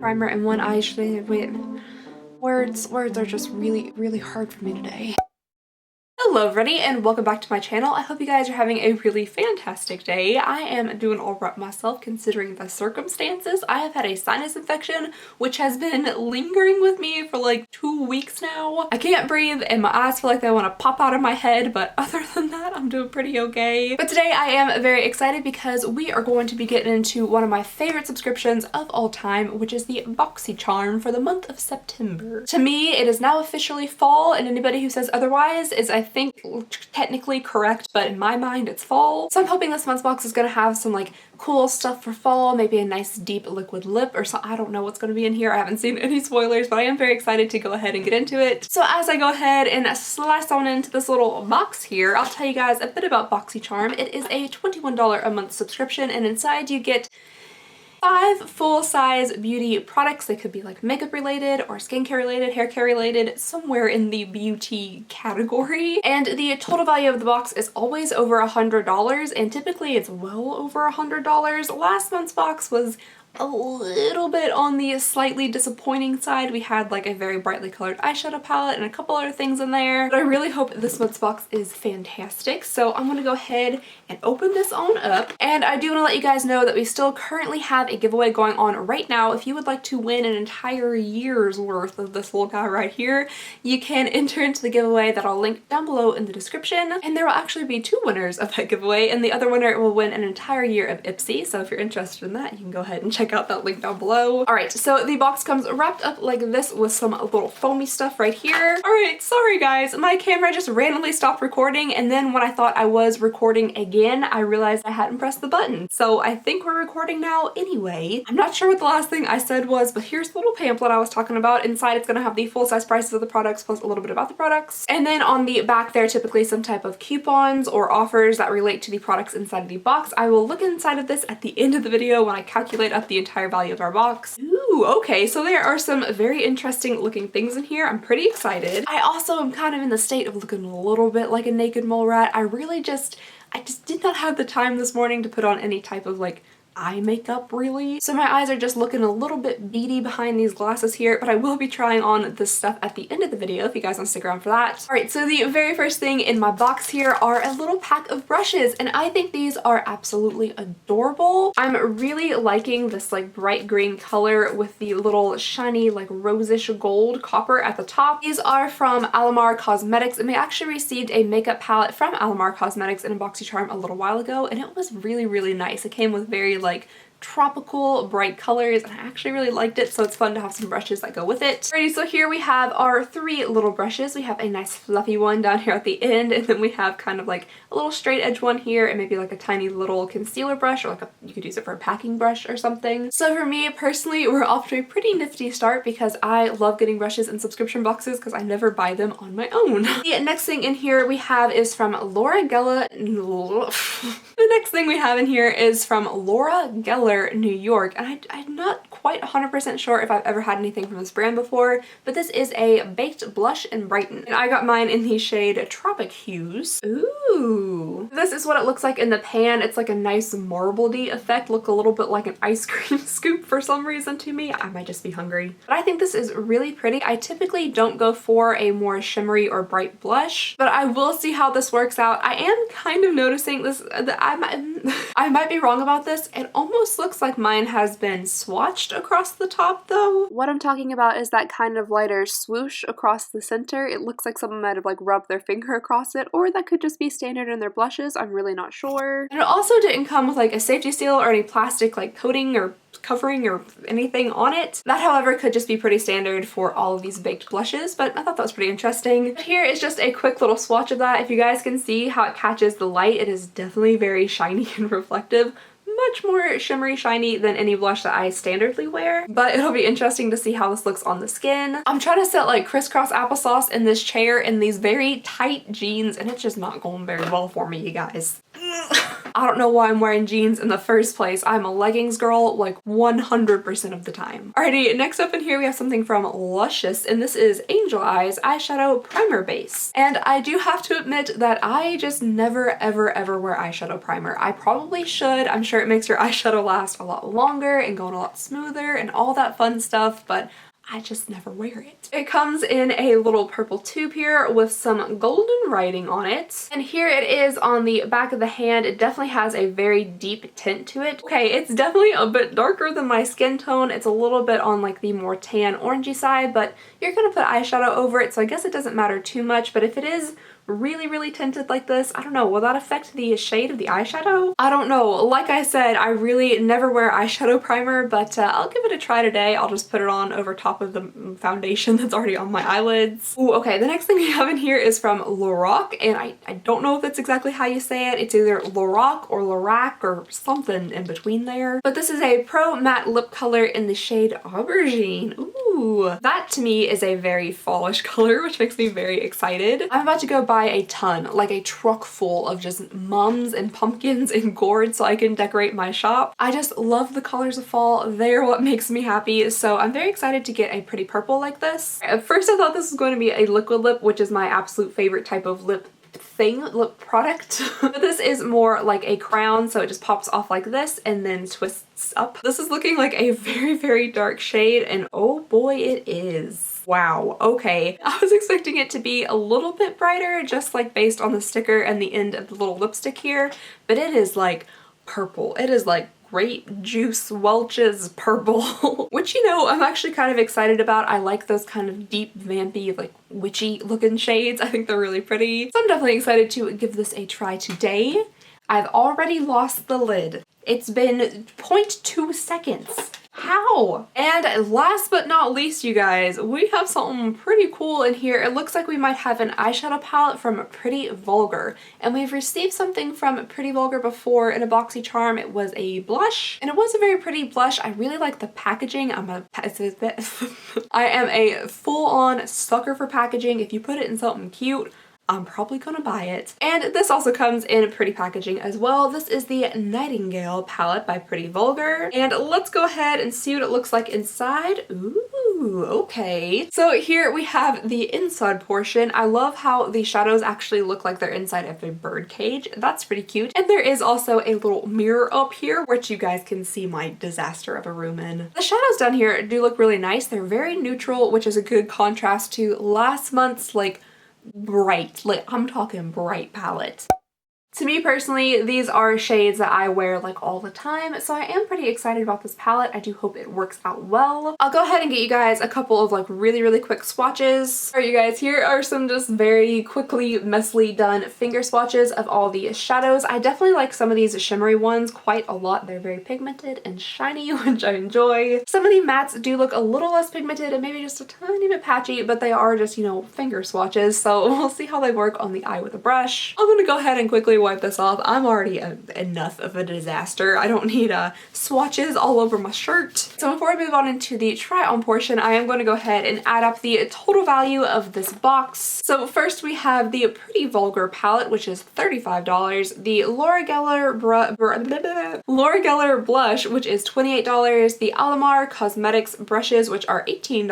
primer and one eye shade. Wait, words are just really hard for me today. Hello everybody and welcome back to my channel. I hope you guys are having a really fantastic day. I am doing all right myself considering the circumstances. I have had a sinus infection which has been lingering with me for like 2 weeks now. I can't breathe and my eyes feel like they want to pop out of my head, but other than that I'm doing pretty okay. But today I am very excited because we are going to be getting into one of my favorite subscriptions of all time, which is the Boxycharm for the month of September. To me it is now officially fall, and anybody who says otherwise is, I think, technically correct, but in my mind it's fall. So I'm hoping this month's box is gonna have some like cool stuff for fall, maybe a nice deep liquid lip or something. I don't know what's gonna be in here. I haven't seen any spoilers, but I am very excited to go ahead and get into it. So as I go ahead and slice on into this little box here, I'll tell you guys a bit about Boxycharm. It is a $21 a month subscription, and inside you get 5 full-size beauty products. They could be like makeup related or skincare related, hair care related, somewhere in the beauty category. And the total value of the box is always over $100, and typically it's well over $100. Last month's box was a little bit on the slightly disappointing side. We had like a very brightly colored eyeshadow palette and a couple other things in there, but I really hope this month's box is fantastic. So I'm gonna go ahead and open this on up, and I do want to let you guys know that we still currently have a giveaway going on right now. If you would like to win an entire year's worth of this little guy right here, you can enter into the giveaway that I'll link down below in the description, and there will actually be 2 winners of that giveaway, and the other winner will win an entire year of Ipsy. So if you're interested in that, you can go ahead and check out that link down below. Alright, so the box comes wrapped up like this with some little foamy stuff right here. Alright, sorry guys, my camera just randomly stopped recording, and then when I thought I was recording again, I realized I hadn't pressed the button. So I think we're recording now anyway. I'm not sure what the last thing I said was, but here's the little pamphlet I was talking about. Inside it's gonna have the full-size prices of the products plus a little bit about the products. And then on the back there, typically some type of coupons or offers that relate to the products inside of the box. I will look inside of this at the end of the video when I calculate up the entire value of our box. Ooh, okay, so there are some very interesting looking things in here. I'm pretty excited. I also am kind of in the state of looking a little bit like a naked mole rat. I just did not have the time this morning to put on any type of like eye makeup really. So my eyes are just looking a little bit beady behind these glasses here, but I will be trying on this stuff at the end of the video if you guys want to stick around for that. Alright, so the very first thing in my box here are a little pack of brushes, and I think these are absolutely adorable. I'm really liking this like bright green color with the little shiny like rosish gold copper at the top. These are from Alamar Cosmetics, and we actually received a makeup palette from Alamar Cosmetics in a Boxycharm a little while ago, and it was really nice. It came with very like tropical bright colors, and I actually really liked it, so it's fun to have some brushes that go with it. Alrighty, so here we have our 3 little brushes. We have a nice fluffy one down here at the end, and then we have kind of like a little straight edge one here, and maybe like a tiny little concealer brush, or like you could use it for a packing brush or something. So for me personally, we're off to a pretty nifty start because I love getting brushes in subscription boxes because I never buy them on my own. The next thing in here we have is from Laura Geller. The next thing we have in here is from Laura Geller, New York, and I'm not quite 100% sure if I've ever had anything from this brand before, but this is a baked blush and brighten, and I got mine in the shade Tropic Hues. Ooh, this is what it looks like in the pan. It's like a nice marbledy effect, look a little bit like an ice cream scoop for some reason to me. I might just be hungry, but I think this is really pretty. I typically don't go for a more shimmery or bright blush, but I will see how this works out. I am kind of noticing this, I might be wrong about this. It almost looks like mine has been swatched across the top though. What I'm talking about is that kind of lighter swoosh across the center. It looks like someone might have like rubbed their finger across it, or that could just be standard in their blushes. I'm really not sure. And it also didn't come with like a safety seal or any plastic like coating or covering or anything on it. That, however, could just be pretty standard for all of these baked blushes, but I thought that was pretty interesting. But here is just a quick little swatch of that. If you guys can see how it catches the light, it is definitely very shiny and reflective. Much more shimmery shiny than any blush that I standardly wear, but it'll be interesting to see how this looks on the skin. I'm trying to set like crisscross applesauce in this chair in these very tight jeans, and it's just not going very well for me, you guys. I don't know why I'm wearing jeans in the first place. I'm a leggings girl like 100% of the time. Alrighty, next up in here we have something from Luscious, and this is Angel Eyes Eyeshadow Primer Base. And I do have to admit that I just never ever wear eyeshadow primer. I probably should. I'm sure it makes your eyeshadow last a lot longer and go on a lot smoother and all that fun stuff, but I just never wear it. It comes in a little purple tube here with some golden writing on it. And here it is on the back of the hand. It definitely has a very deep tint to it. Okay, it's definitely a bit darker than my skin tone. It's a little bit on like the more tan orangey side, but you're gonna put eyeshadow over it, so I guess it doesn't matter too much. But if it is really tinted like this, I don't know, will that affect the shade of the eyeshadow? I don't know. Like I said, I really never wear eyeshadow primer, but I'll give it a try today. I'll just put it on over top of the foundation that's already on my eyelids. Ooh, okay, the next thing we have in here is from Lorac, and I don't know if that's exactly how you say it. It's either Lorac or Lorac or something in between there. But this is a Pro Matte Lip Color in the shade Aubergine. Ooh, that to me is a very fallish color, which makes me very excited. I'm about to go buy a ton, like a truck full of just mums and pumpkins and gourds so I can decorate my shop. I just love the colors of fall. They're what makes me happy, so I'm very excited to get a pretty purple like this. At first I thought this was going to be a liquid lip, which is my absolute favorite type of lip product. But this is more like a crown, so it just pops off like this and then twists up. This is looking like a very dark shade, and oh boy, it is. Wow, okay. I was expecting it to be a little bit brighter, just like based on the sticker and the end of the little lipstick here, but it is like purple. It is like grape juice Welch's purple, which, you know, I'm actually kind of excited about. I like those kind of deep, vampy, like witchy looking shades. I think they're really pretty. So I'm definitely excited to give this a try today. I've already lost the lid. It's been 0.2 seconds. How? And last but not least, you guys, we have something pretty cool in here. It looks like we might have an eyeshadow palette from Pretty Vulgar, and we've received something from Pretty Vulgar before in a Boxycharm. It was a blush, and it was a very pretty blush. I really like the packaging. I am a full-on sucker for packaging. If you put it in something cute, I'm probably gonna buy it. And this also comes in pretty packaging as well. This is the Nightingale palette by Pretty Vulgar. And let's go ahead and see what it looks like inside. Ooh, okay. So here we have the inside portion. I love how the shadows actually look like they're inside of a bird cage. That's pretty cute. And there is also a little mirror up here, which you guys can see my disaster of a room in. The shadows down here do look really nice. They're very neutral, which is a good contrast to last month's like bright, like I'm talking bright palette. To me personally, these are shades that I wear like all the time, so I am pretty excited about this palette. I do hope it works out well. I'll go ahead and get you guys a couple of like really quick swatches. Alright, you guys, here are some just very quickly, messily done finger swatches of all the shadows. I definitely like some of these shimmery ones quite a lot. They're very pigmented and shiny, which I enjoy. Some of the mattes do look a little less pigmented and maybe just a tiny bit patchy, but they are just, you know, finger swatches, so we'll see how they work on the eye with a brush. I'm gonna go ahead and quickly wipe this off. I'm already enough of a disaster. I don't need swatches all over my shirt. So before I move on into the try on portion, I am going to go ahead and add up the total value of this box. So first we have the Pretty Vulgar palette, which is $35. The Laura Geller blush, which is $28. The Alamar Cosmetics brushes, which are $18.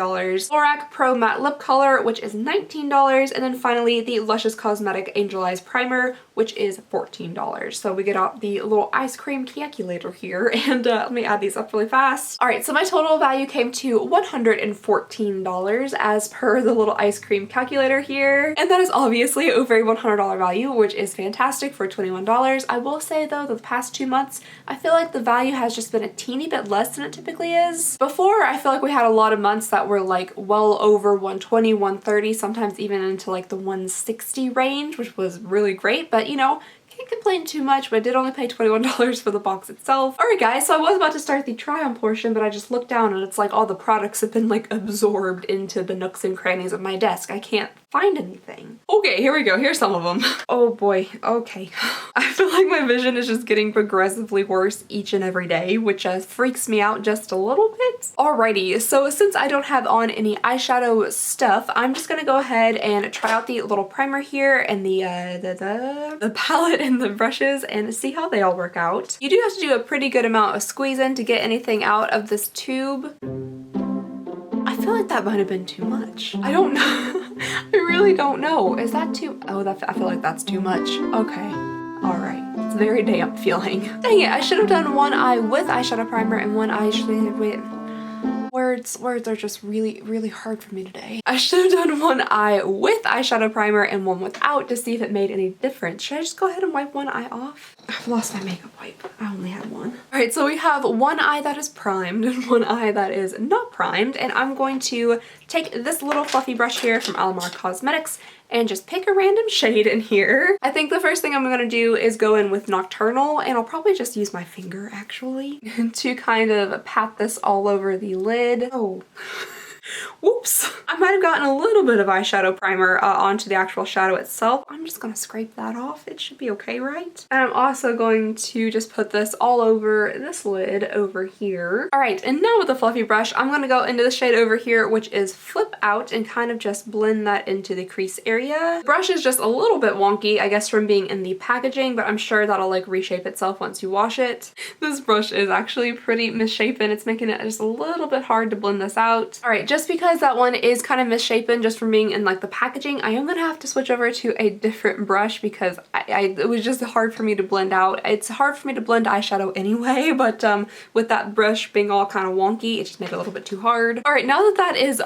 Lorac Pro Matte Lip Color, which is $19. And then finally the Luscious Cosmetic Angel Eyes Primer, which is $14. So we get out the little ice cream calculator here, and let me add these up really fast. All right, so my total value came to $114 as per the little ice cream calculator here. And that is obviously a very $100 value, which is fantastic for $21. I will say though, the past 2 months, I feel like the value has just been a teeny bit less than it typically is. Before, I feel like we had a lot of months that were like well over 120, 130, sometimes even into like the 160 range, which was really great, but you know, can't complain too much, but I did only pay $21 for the box itself. Alright guys, so I was about to start the try on portion, but I just looked down and it's like all the products have been like absorbed into the nooks and crannies of my desk. I can't find anything. Okay, here we go. Here's some of them. Oh boy. Okay. I feel like my vision is just getting progressively worse each and every day, which freaks me out just a little bit. Alrighty, so since I don't have on any eyeshadow stuff, I'm just gonna go ahead and try out the little primer here and the palette and the brushes and see how they all work out. You do have to do a pretty good amount of squeezing to get anything out of this tube. I feel like that might have been too much. I don't know. I really don't know. Is that too? Oh, I feel like that's too much. Okay. All right. It's very damp feeling. Dang it. I should have done one eye with eyeshadow primer and one eye with... Words are just really hard for me today. I should have done one eye with eyeshadow primer and one without to see if it made any difference. Should I just go ahead and wipe one eye off? I've lost my makeup wipe. I only had one. All right, so we have one eye that is primed and one eye that is not primed, and I'm going to take this little fluffy brush here from Alamar Cosmetics and just pick a random shade in here. I think the first thing I'm gonna do is go in with Nocturnal, and I'll probably just use my finger actually to kind of pat this all over the lid. Oh. Whoops. I might have gotten a little bit of eyeshadow primer onto the actual shadow itself. I'm just gonna scrape that off. It should be okay, right? And I'm also going to just put this all over this lid over here. All right, and now with the fluffy brush, I'm gonna go into the shade over here, which is Flip Out, and kind of just blend that into the crease area. The brush is just a little bit wonky, I guess, from being in the packaging, but I'm sure that'll like reshape itself once you wash it. This brush is actually pretty misshapen. It's making it just a little bit hard to blend this out. All right, just because that one is kind of misshapen just from being in like the packaging, I am gonna have to switch over to a different brush because it was just hard for me to blend out. It's hard for me to blend eyeshadow anyway, but with that brush being all kind of wonky, it just made it a little bit too hard. All right, now that that is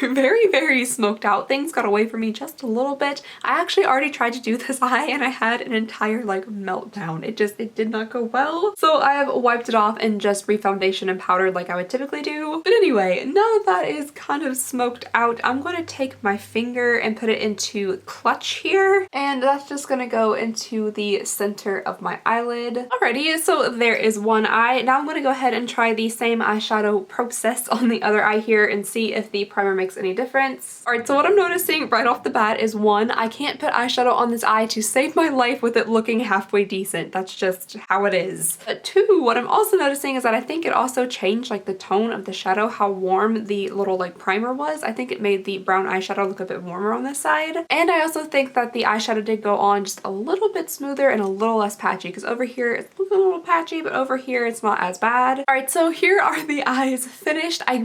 very smoked out, things got away from me just a little bit. I actually already tried to do this eye and I had an entire like meltdown. It did not go well. So I have wiped it off and just refoundation and powdered like I would typically do. But anyway, now that that is kind of smoked out, I'm going to take my finger and put it into Clutch here, and that's just going to go into the center of my eyelid. Alrighty, so there is one eye. Now I'm going to go ahead and try the same eyeshadow process on the other eye here and see if the primer makes any difference. Alright, so what I'm noticing right off the bat is one, I can't put eyeshadow on this eye to save my life with it looking halfway decent. That's just how it is. But two, what I'm also noticing is that I think it also changed like the tone of the shadow, how warm the little like primer was. I think it made the brown eyeshadow look a bit warmer on this side. And I also think that the eyeshadow did go on just a little bit smoother and a little less patchy, because over here it's a little patchy, but over here it's not as bad. All right, so here are the eyes finished. I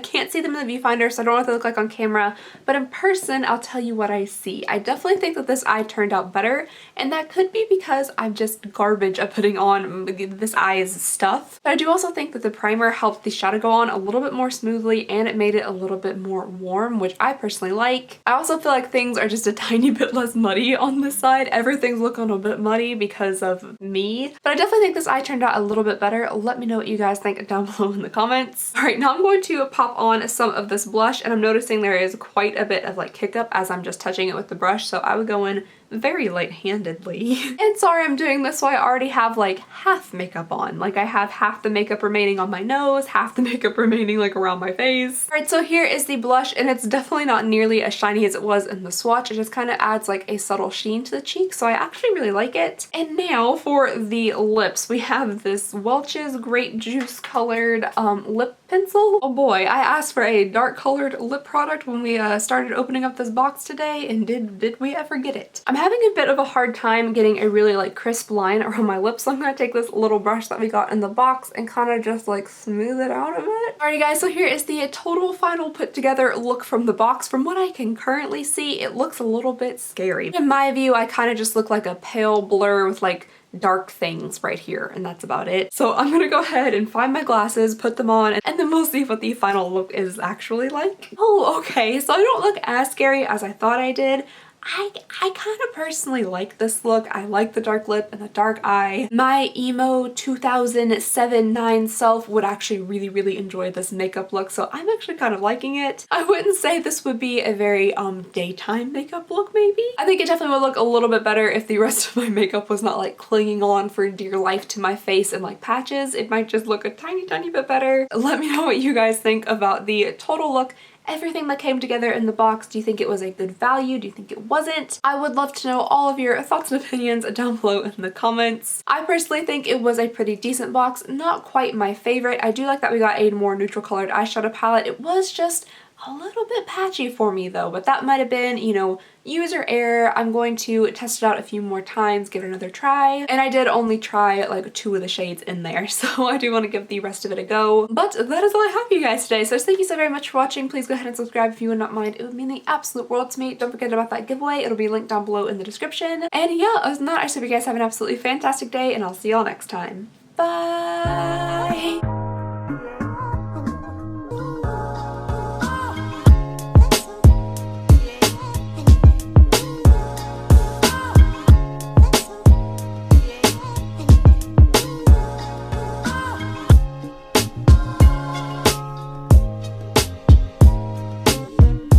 can't see them in the viewfinder, so I don't know what they look like on camera, but in person, I'll tell you what I see. I definitely think that this eye turned out better, and that could be because I'm just garbage at putting on this eye's stuff. But I do also think that the primer helped the shadow go on a little bit more smoothly, and it made it a little bit more warm, which I personally like. I also feel like things are just a tiny bit less muddy on this side. Everything's looking a bit muddy because of me, but I definitely think this eye turned out a little bit better. Let me know what you guys think down below in the comments. All right, now I'm going to pop on some of this blush, and I'm noticing there is quite a bit of like kick up as I'm just touching it with the brush, so I would go in very light-handedly. And sorry I'm doing this, so I already have like half makeup on. Like I have half the makeup remaining on my nose, half the makeup remaining like around my face. All right, so here is the blush, and it's definitely not nearly as shiny as it was in the swatch. It just kind of adds like a subtle sheen to the cheek, so I actually really like it. And now for the lips, we have this Welch's Grape Juice colored lip pencil. Oh boy, I asked for a dark colored lip product when we started opening up this box today, and did we ever get it? I'm having a bit of a hard time getting a really like crisp line around my lips, so I'm gonna take this little brush that we got in the box and kind of just like smooth it out a bit. Alrighty guys, so here is the total final put together look from the box. From what I can currently see, it looks a little bit scary. In my view, I kind of just look like a pale blur with like dark things right here, and that's about it. So I'm gonna go ahead and find my glasses, put them on, and then we'll see what the final look is actually like. Oh, okay, so I don't look as scary as I thought I did. I kind of personally like this look. I like the dark lip and the dark eye. My emo 2007-9 self would actually really enjoy this makeup look, so I'm actually kind of liking it. I wouldn't say this would be a very daytime makeup look maybe. I think it definitely would look a little bit better if the rest of my makeup was not like clinging on for dear life to my face and like patches. It might just look a tiny bit better. Let me know what you guys think about the total look everything that came together in the box. Do you think it was a good value? Do you think it wasn't? I would love to know all of your thoughts and opinions down below in the comments. I personally think it was a pretty decent box, not quite my favorite. I do like that we got a more neutral colored eyeshadow palette. It was just a little bit patchy for me though, but that might have been, you know, user error. I'm going to test it out a few more times, give it another try. And I did only try like 2 of the shades in there, so I do want to give the rest of it a go. But that is all I have for you guys today. So thank you so very much for watching. Please go ahead and subscribe if you would not mind. It would mean the absolute world to me. Don't forget about that giveaway. It'll be linked down below in the description. And yeah, other than that, I just hope you guys have an absolutely fantastic day, and I'll see y'all next time. Bye!